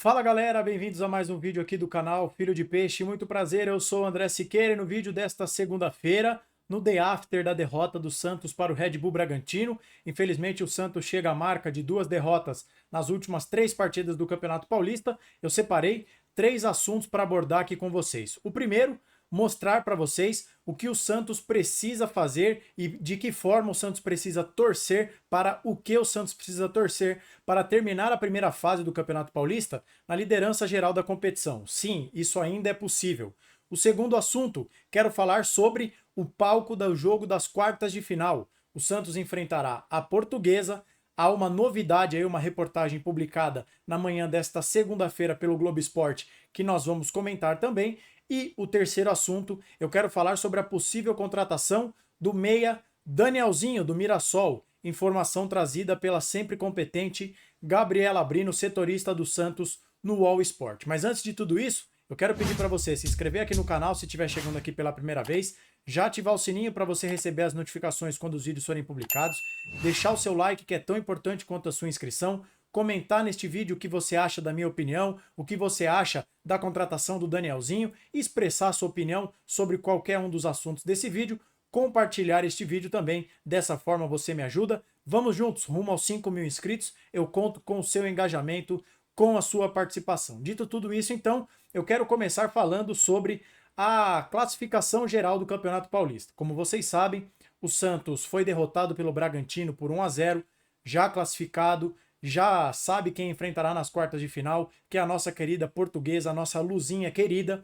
Fala galera, bem-vindos a mais um vídeo aqui do canal Filho de Peixe. Muito prazer, eu sou o André Siqueira e no vídeo desta segunda-feira, no day after da derrota do Santos para o Red Bull Bragantino. Infelizmente o Santos chega à marca de 2 derrotas nas últimas 3 partidas do Campeonato Paulista. Eu separei 3 assuntos para abordar aqui com vocês. O primeiro, mostrar para vocês o que o Santos precisa fazer e de que forma o Santos precisa torcer, para o que o Santos precisa torcer para terminar a primeira fase do Campeonato Paulista na liderança geral da competição. Sim, isso ainda é possível. O segundo assunto, quero falar sobre o palco do jogo das quartas de final. O Santos enfrentará a Portuguesa. Há uma novidade aí, uma reportagem publicada na manhã desta segunda-feira pelo Globo Esporte, que nós vamos comentar também. E o terceiro assunto, eu quero falar sobre a possível contratação do meia Danielzinho, do Mirassol. Informação trazida pela sempre competente Gabriela Brino, setorista do Santos no All Sport. Mas antes de tudo isso, eu quero pedir para você se inscrever aqui no canal se estiver chegando aqui pela primeira vez, já ativar o sininho para você receber as notificações quando os vídeos forem publicados, deixar o seu like, que é tão importante quanto a sua inscrição, comentar neste vídeo o que você acha da minha opinião, o que você acha da contratação do Danielzinho, expressar sua opinião sobre qualquer um dos assuntos desse vídeo, compartilhar este vídeo também, dessa forma você me ajuda. Vamos juntos, rumo aos 5.000 inscritos, eu conto com o seu engajamento, com a sua participação. Dito tudo isso, então, eu quero começar falando sobre a classificação geral do Campeonato Paulista. Como vocês sabem, o Santos foi derrotado pelo Bragantino por 1-0, já classificado, já sabe quem enfrentará nas quartas de final, que é a nossa querida Portuguesa, a nossa luzinha querida,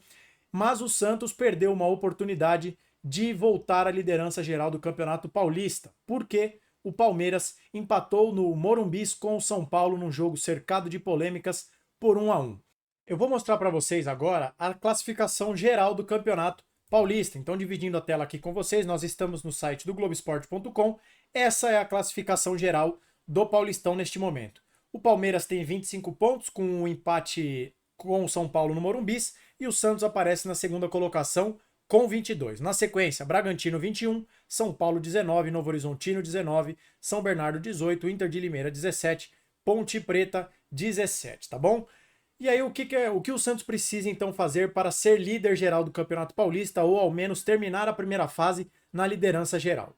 mas o Santos perdeu uma oportunidade de voltar à liderança geral do Campeonato Paulista, porque o Palmeiras empatou no Morumbi com o São Paulo num jogo cercado de polêmicas por 1-1. Eu vou mostrar para vocês agora a classificação geral do Campeonato Paulista. Então, dividindo a tela aqui com vocês, nós estamos no site do Globoesporte.com. Essa é a classificação geral do Paulistão neste momento. O Palmeiras tem 25 pontos, com um empate com o São Paulo no Morumbi, e o Santos aparece na segunda colocação com 22. Na sequência, Bragantino 21, São Paulo 19, Novo Horizontino 19, São Bernardo 18, Inter de Limeira 17, Ponte Preta 17, tá bom? E aí o que o Santos precisa então fazer para ser líder geral do Campeonato Paulista, ou ao menos terminar a primeira fase na liderança geral?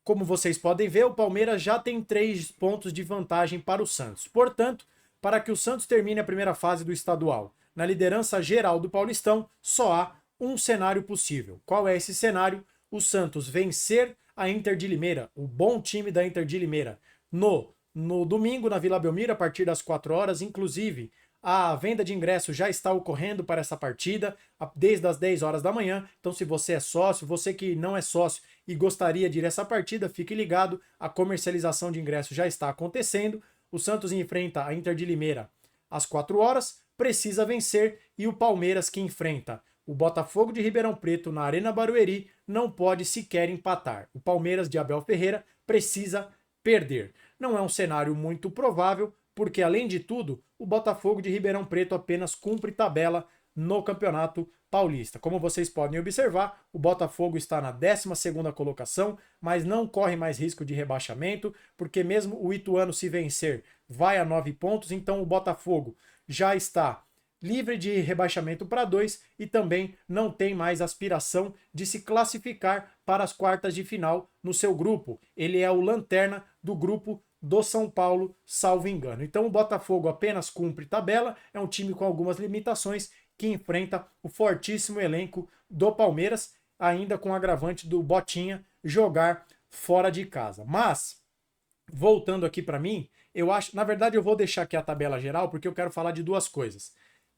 Como vocês podem ver, o Palmeiras já tem 3 pontos de vantagem para o Santos. Portanto, para que o Santos termine a primeira fase do estadual na liderança geral do Paulistão, só há um cenário possível. Qual é esse cenário? O Santos vencer a Inter de Limeira, o bom time da Inter de Limeira, no domingo na Vila Belmiro, a partir das 4 horas. Inclusive, a venda de ingressos já está ocorrendo para essa partida desde as 10 horas da manhã. Então, se você é sócio, você que não é sócio e gostaria de ir a essa partida, fique ligado, a comercialização de ingressos já está acontecendo. O Santos enfrenta a Inter de Limeira às 4 horas, precisa vencer, e o Palmeiras, que enfrenta o Botafogo de Ribeirão Preto na Arena Barueri, não pode sequer empatar. O Palmeiras de Abel Ferreira precisa perder. Não é um cenário muito provável, porque além de tudo, o Botafogo de Ribeirão Preto apenas cumpre tabela no Campeonato Paulista. Como vocês podem observar, o Botafogo está na 12ª colocação, mas não corre mais risco de rebaixamento, porque mesmo o Ituano, se vencer, vai a 9 pontos, então o Botafogo já está livre de rebaixamento para 2 e também não tem mais aspiração de se classificar para as quartas de final no seu grupo. Ele é o lanterna do grupo do São Paulo, salvo engano. Então o Botafogo apenas cumpre tabela, é um time com algumas limitações, que enfrenta o fortíssimo elenco do Palmeiras, ainda com o agravante do Botinha jogar fora de casa. Mas, voltando aqui para mim, eu acho, na verdade eu vou deixar aqui a tabela geral, porque eu quero falar de duas coisas.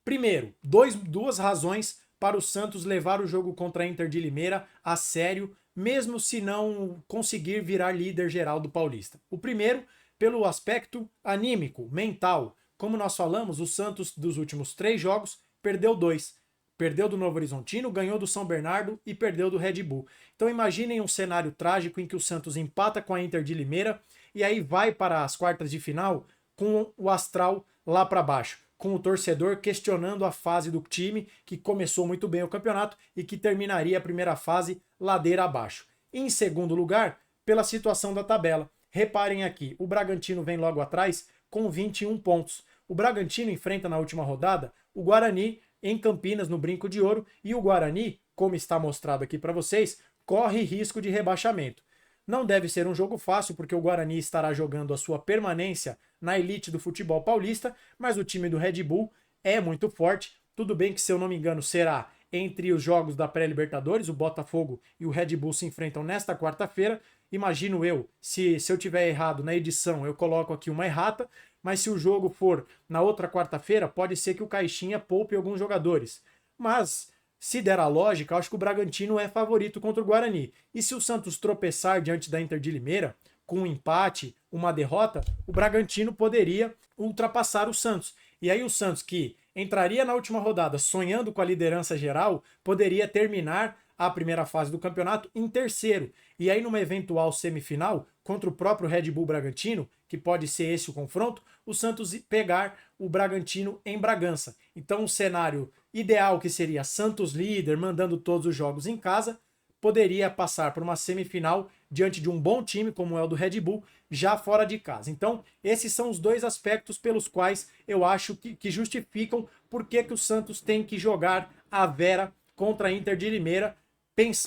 Primeiro, duas razões para o Santos levar o jogo contra a Inter de Limeira a sério, mesmo se não conseguir virar líder geral do Paulista. O primeiro, pelo aspecto anímico, mental. Como nós falamos, o Santos, dos últimos 3 jogos, perdeu 2. Perdeu do Novo Horizontino, ganhou do São Bernardo e perdeu do Red Bull. Então imaginem um cenário trágico em que o Santos empata com a Inter de Limeira e aí vai para as quartas de final com o astral lá para baixo, com o torcedor questionando a fase do time, que começou muito bem o campeonato e que terminaria a primeira fase ladeira abaixo. Em segundo lugar, pela situação da tabela. Reparem aqui, o Bragantino vem logo atrás com 21 pontos. O Bragantino enfrenta na última rodada o Guarani em Campinas, no Brinco de Ouro, e o Guarani, como está mostrado aqui para vocês, corre risco de rebaixamento. Não deve ser um jogo fácil, porque o Guarani estará jogando a sua permanência na elite do futebol paulista, mas o time do Red Bull é muito forte. Tudo bem que, se eu não me engano, será entre os jogos da pré-Libertadores, o Botafogo e o Red Bull se enfrentam nesta quarta-feira. Imagino eu, se eu tiver errado na edição, eu coloco aqui uma errata, mas se o jogo for na outra quarta-feira, pode ser que o Caixinha poupe alguns jogadores. Mas, se der a lógica, acho que o Bragantino é favorito contra o Guarani. E se o Santos tropeçar diante da Inter de Limeira, com um empate, uma derrota, o Bragantino poderia ultrapassar o Santos. E aí o Santos, que entraria na última rodada sonhando com a liderança geral, poderia terminar a primeira fase do campeonato em terceiro. E aí, numa eventual semifinal contra o próprio Red Bull Bragantino, que pode ser esse o confronto, o Santos pegar o Bragantino em Bragança. Então, um cenário ideal, que seria Santos líder, mandando todos os jogos em casa, poderia passar por uma semifinal diante de um bom time como é o do Red Bull, já fora de casa. Então, esses são os dois aspectos pelos quais eu acho que justificam por que o Santos tem que jogar a Vera contra a Inter de Limeira,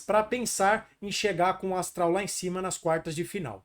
para pensar em chegar com o astral lá em cima nas quartas de final.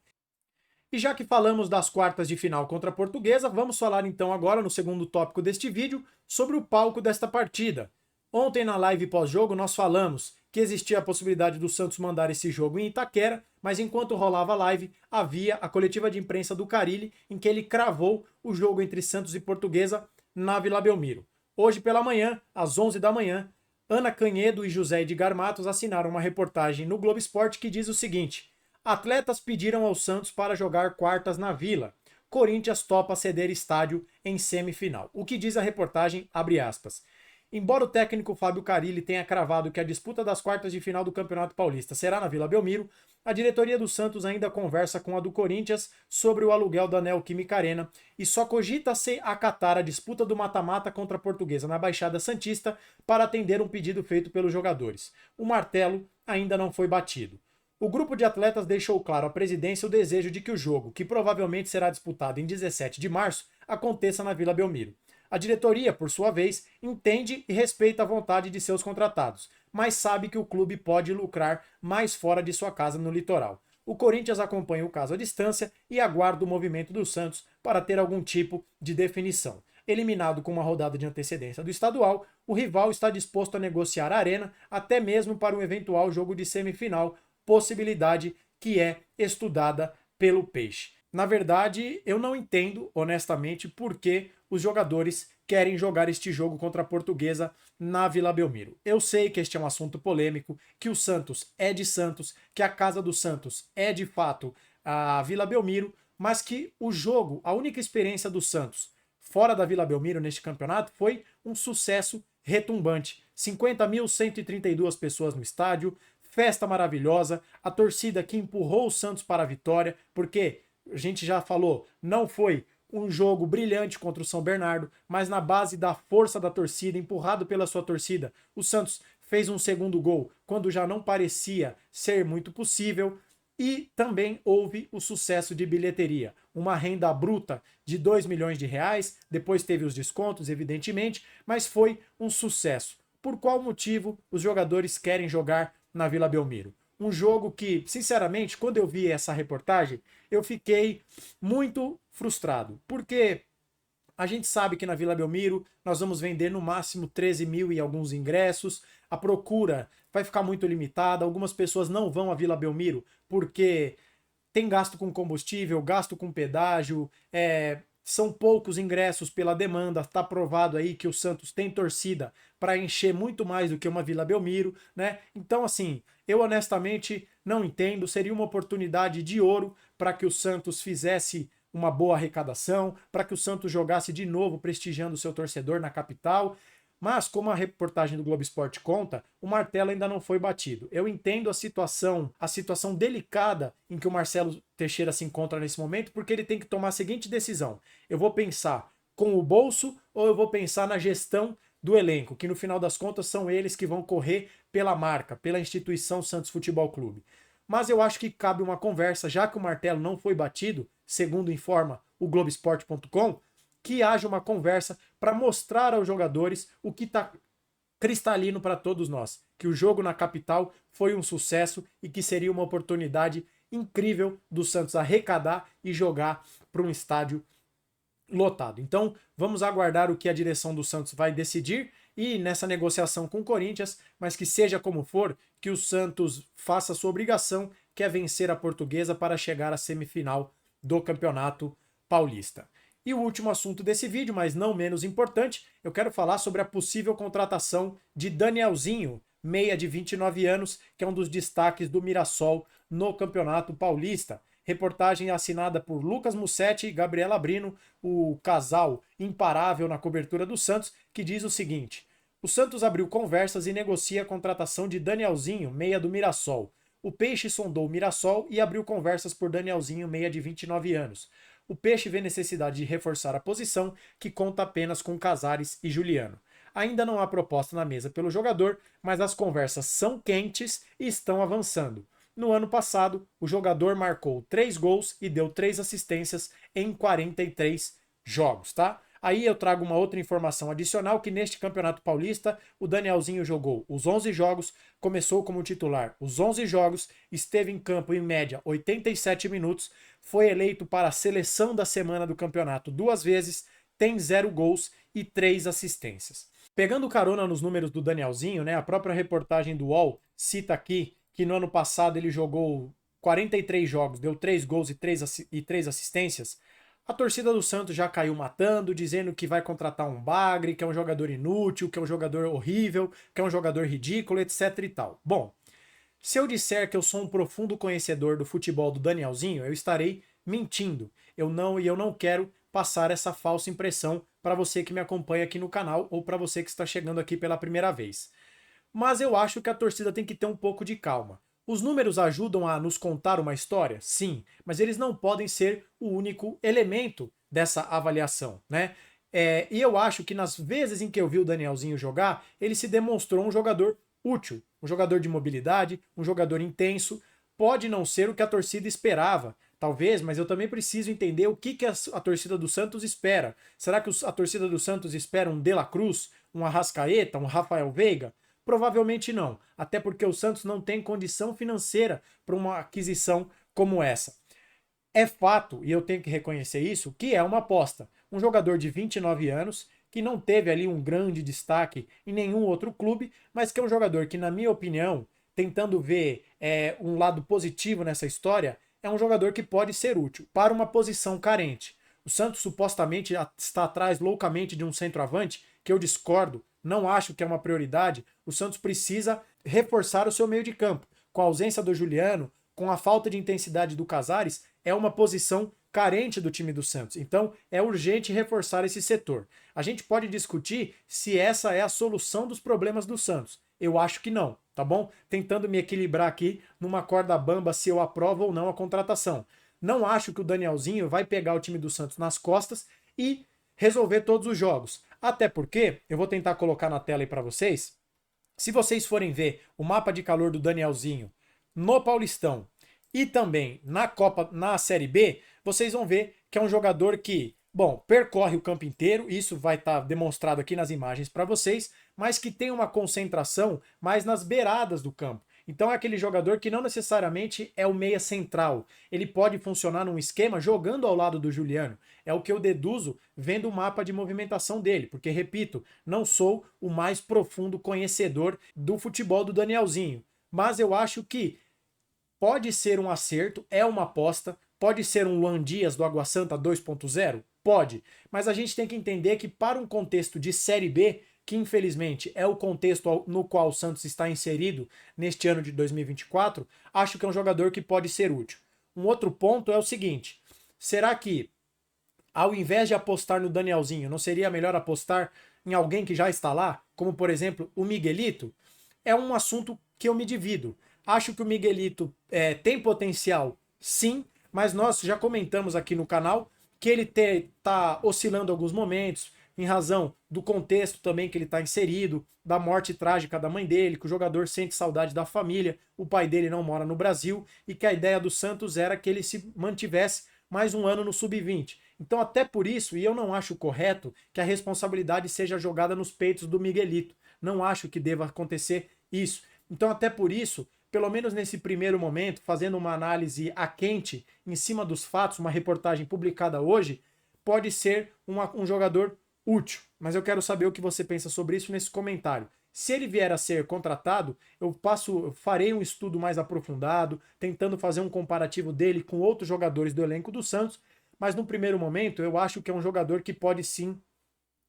E já que falamos das quartas de final contra a Portuguesa, vamos falar então agora, no segundo tópico deste vídeo, sobre o palco desta partida. Ontem, na live pós-jogo, nós falamos que existia a possibilidade do Santos mandar esse jogo em Itaquera, mas enquanto rolava a live, havia a coletiva de imprensa do Carille, em que ele cravou o jogo entre Santos e Portuguesa na Vila Belmiro. Hoje pela manhã, às 11 da manhã, Ana Canhedo e José Edgar Matos assinaram uma reportagem no Globo Esporte que diz o seguinte: atletas pediram ao Santos para jogar quartas na Vila. Corinthians topa ceder estádio em semifinal. O que diz a reportagem, abre aspas. Embora o técnico Fábio Carille tenha cravado que a disputa das quartas de final do Campeonato Paulista será na Vila Belmiro, a diretoria do Santos ainda conversa com a do Corinthians sobre o aluguel da Neoquímica Arena e só cogita-se acatar a disputa do mata-mata contra a Portuguesa na Baixada Santista para atender um pedido feito pelos jogadores. O martelo ainda não foi batido. O grupo de atletas deixou claro à presidência o desejo de que o jogo, que provavelmente será disputado em 17 de março, aconteça na Vila Belmiro. A diretoria, por sua vez, entende e respeita a vontade de seus contratados, mas sabe que o clube pode lucrar mais fora de sua casa no litoral. O Corinthians acompanha o caso à distância e aguarda o movimento do Santos para ter algum tipo de definição. Eliminado com uma rodada de antecedência do estadual, o rival está disposto a negociar a arena até mesmo para um eventual jogo de semifinal, possibilidade que é estudada pelo Peixe. Na verdade, eu não entendo, honestamente, por que os jogadores querem jogar este jogo contra a Portuguesa na Vila Belmiro. Eu sei que este é um assunto polêmico, que o Santos é de Santos, que a casa do Santos é de fato a Vila Belmiro, mas que o jogo, a única experiência do Santos fora da Vila Belmiro neste campeonato foi um sucesso retumbante. 50.132 pessoas no estádio, festa maravilhosa, a torcida que empurrou o Santos para a vitória, porque a gente já falou, não foi um jogo brilhante contra o São Bernardo, mas na base da força da torcida, empurrado pela sua torcida, o Santos fez um segundo gol quando já não parecia ser muito possível. E também houve o sucesso de bilheteria, uma renda bruta de 2 milhões de reais, depois teve os descontos, evidentemente, mas foi um sucesso. Por qual motivo os jogadores querem jogar na Vila Belmiro? Um jogo que, sinceramente, quando eu vi essa reportagem, eu fiquei muito frustrado, porque a gente sabe que na Vila Belmiro nós vamos vender no máximo 13 mil e alguns ingressos, a procura vai ficar muito limitada, algumas pessoas não vão à Vila Belmiro porque tem gasto com combustível, gasto com pedágio, são poucos ingressos pela demanda, está provado aí que o Santos tem torcida para encher muito mais do que uma Vila Belmiro, né? Então, assim, eu honestamente não entendo, seria uma oportunidade de ouro para que o Santos fizesse uma boa arrecadação, para que o Santos jogasse de novo prestigiando o seu torcedor na capital. Mas, como a reportagem do Globo Esporte conta, o martelo ainda não foi batido. Eu entendo a situação delicada em que o Marcelo Teixeira se encontra nesse momento, porque ele tem que tomar a seguinte decisão: eu vou pensar com o bolso ou eu vou pensar na gestão do elenco, que no final das contas são eles que vão correr pela marca, pela instituição Santos Futebol Clube. Mas eu acho que cabe uma conversa, já que o martelo não foi batido, segundo informa o Globoesporte.com, que haja uma conversa para mostrar aos jogadores o que está cristalino para todos nós, que o jogo na capital foi um sucesso e que seria uma oportunidade incrível do Santos arrecadar e jogar para um estádio lotado. Então, vamos aguardar o que a direção do Santos vai decidir e nessa negociação com o Corinthians, mas que seja como for, que o Santos faça a sua obrigação, que é vencer a Portuguesa para chegar à semifinal do Campeonato Paulista. E o último assunto desse vídeo, mas não menos importante, eu quero falar sobre a possível contratação de Danielzinho, meia de 29 anos, que é um dos destaques do Mirassol no Campeonato Paulista. Reportagem assinada por Lucas Mussetti e Gabriela Brino, o casal imparável na cobertura do Santos, que diz o seguinte: o Santos abriu conversas e negocia a contratação de Danielzinho, meia do Mirassol. O Peixe sondou o Mirassol e abriu conversas por Danielzinho, meia de 29 anos. O Peixe vê necessidade de reforçar a posição, que conta apenas com Casares e Juliano. Ainda não há proposta na mesa pelo jogador, mas as conversas são quentes e estão avançando. No ano passado, o jogador marcou 3 gols e deu 3 assistências em 43 jogos, tá? Aí eu trago uma outra informação adicional, que neste Campeonato Paulista, o Danielzinho jogou os 11 jogos, começou como titular os 11 jogos, esteve em campo em média 87 minutos, foi eleito para a seleção da semana do campeonato 2 vezes, tem 0 gols e 3 assistências. Pegando carona nos números do Danielzinho, né, a própria reportagem do UOL cita aqui que no ano passado ele jogou 43 jogos, deu 3 gols e 3 assistências. A torcida do Santos já caiu matando, dizendo que vai contratar um bagre, que é um jogador inútil, que é um jogador horrível, que é um jogador ridículo, etc e tal. Bom, se eu disser que eu sou um profundo conhecedor do futebol do Danielzinho, eu estarei mentindo. Eu não quero passar essa falsa impressão para você que me acompanha aqui no canal ou para você que está chegando aqui pela primeira vez. Mas eu acho que a torcida tem que ter um pouco de calma. Os números ajudam a nos contar uma história? Sim, mas eles não podem ser o único elemento dessa avaliação, né? E eu acho que nas vezes em que eu vi o Danielzinho jogar, ele se demonstrou um jogador útil, um jogador de mobilidade, um jogador intenso. Pode não ser o que a torcida esperava, talvez, mas eu também preciso entender o que a torcida do Santos espera. Será que a torcida do Santos espera um De La Cruz, um Arrascaeta, um Rafael Veiga? Provavelmente não, até porque o Santos não tem condição financeira para uma aquisição como essa. É fato, e eu tenho que reconhecer isso, que é uma aposta. Um jogador de 29 anos, que não teve ali um grande destaque em nenhum outro clube, mas que é um jogador que, na minha opinião, tentando ver um lado positivo nessa história, é um jogador que pode ser útil para uma posição carente. O Santos supostamente está atrás loucamente de um centroavante, que eu discordo, não acho que é uma prioridade. O Santos precisa reforçar o seu meio de campo. Com a ausência do Juliano, com a falta de intensidade do Casares, é uma posição carente do time do Santos. Então, é urgente reforçar esse setor. A gente pode discutir se essa é a solução dos problemas do Santos. Eu acho que não, tá bom? Tentando me equilibrar aqui numa corda bamba se eu aprovo ou não a contratação. Não acho que o Danielzinho vai pegar o time do Santos nas costas e resolver todos os jogos. Até porque, eu vou tentar colocar na tela aí para vocês, se vocês forem ver o mapa de calor do Danielzinho no Paulistão e também na Série B, vocês vão ver que é um jogador que, bom, percorre o campo inteiro, isso vai estar demonstrado aqui nas imagens para vocês, mas que tem uma concentração mais nas beiradas do campo. Então é aquele jogador que não necessariamente é o meia central. Ele pode funcionar num esquema jogando ao lado do Juliano. É o que eu deduzo vendo o mapa de movimentação dele. Porque, repito, não sou o mais profundo conhecedor do futebol do Danielzinho. Mas eu acho que pode ser um acerto, é uma aposta. Pode ser um Luan Dias do Água Santa 2.0? Pode. Mas a gente tem que entender que para um contexto de Série B, que infelizmente é o contexto no qual o Santos está inserido neste ano de 2024, acho que é um jogador que pode ser útil. Um outro ponto é o seguinte: será que, ao invés de apostar no Danielzinho, não seria melhor apostar em alguém que já está lá, como por exemplo o Miguelito? É um assunto que eu me divido. Acho que o Miguelito tem potencial, sim, mas nós já comentamos aqui no canal que ele está oscilando alguns momentos, em razão do contexto também que ele está inserido, da morte trágica da mãe dele, que o jogador sente saudade da família, o pai dele não mora no Brasil, e que a ideia do Santos era que ele se mantivesse mais um ano no sub-20. Então, até por isso, e eu não acho correto que a responsabilidade seja jogada nos peitos do Miguelito. Não acho que deva acontecer isso. Então, até por isso, pelo menos nesse primeiro momento, fazendo uma análise a quente em cima dos fatos, uma reportagem publicada hoje, pode ser um jogador útil. Mas eu quero saber o que você pensa sobre isso nesse comentário. Se ele vier a ser contratado, eu farei um estudo mais aprofundado, tentando fazer um comparativo dele com outros jogadores do elenco do Santos, mas no primeiro momento eu acho que é um jogador que pode sim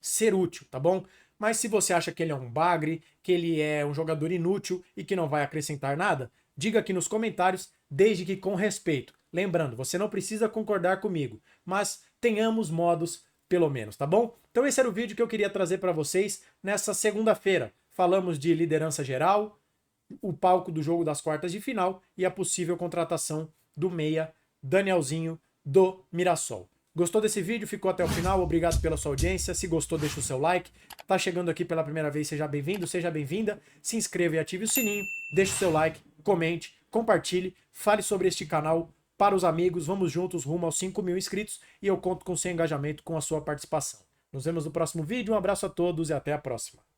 ser útil, tá bom? Mas se você acha que ele é um bagre, que ele é um jogador inútil e que não vai acrescentar nada, diga aqui nos comentários, desde que com respeito. Lembrando, você não precisa concordar comigo, mas tenhamos modos pelo menos, tá bom? Então esse era o vídeo que eu queria trazer para vocês nessa segunda-feira. Falamos de liderança geral, o palco do jogo das quartas de final e a possível contratação do meia Danielzinho do Mirassol. Gostou desse vídeo? Ficou até o final? Obrigado pela sua audiência. Se gostou, deixa o seu like. Tá chegando aqui pela primeira vez, seja bem-vindo, seja bem-vinda. Se inscreva e ative o sininho. Deixe o seu like, comente, compartilhe, fale sobre este canal para os amigos. Vamos juntos rumo aos 5.000 inscritos e eu conto com seu engajamento, com a sua participação. Nos vemos no próximo vídeo. Um abraço a todos e até a próxima.